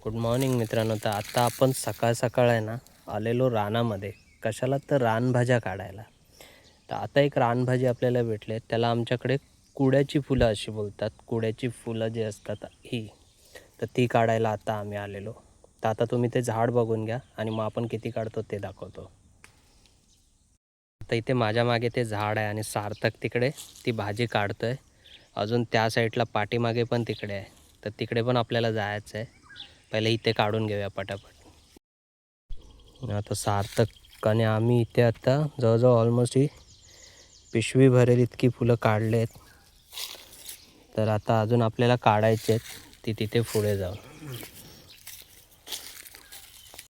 Good morning मित्रांनो. तर आता आपण सकाळ सकाळ आहे ना आलेलो रानामध्ये. कशाला तर रानभाज्या काढायला. तर आता एक रानभाजी आपल्याला भेटले, त्याला आमच्याकडे कुड्याची फुलं अशी बोलतात. कुड्याची फुलं जी असतात ही, तर ती काढायला आता आम्ही आलेलो. तर आता तुम्ही ते झाड बघून घ्या आणि मग आपण किती काढतो ते दाखवतो. आता इथे माझ्या मागे ते झाड आहे आणि सार्थक तिकडे ती भाजी काढतोय. अजून त्या साईडला पाठीमागे पण तिकडे आहे, तर तिकडे पण आपल्याला जायचं आहे. पहिले इथे काढून घेऊया पटापट. आता सार्थक आणि आम्ही इथे आता जवळजवळ ऑलमोस्ट ही पिशवी भरेल इतकी फुलं काढले आहेत. तर आता अजून आपल्याला काढायचे आहेत, ती तिथे पुढे जाऊन.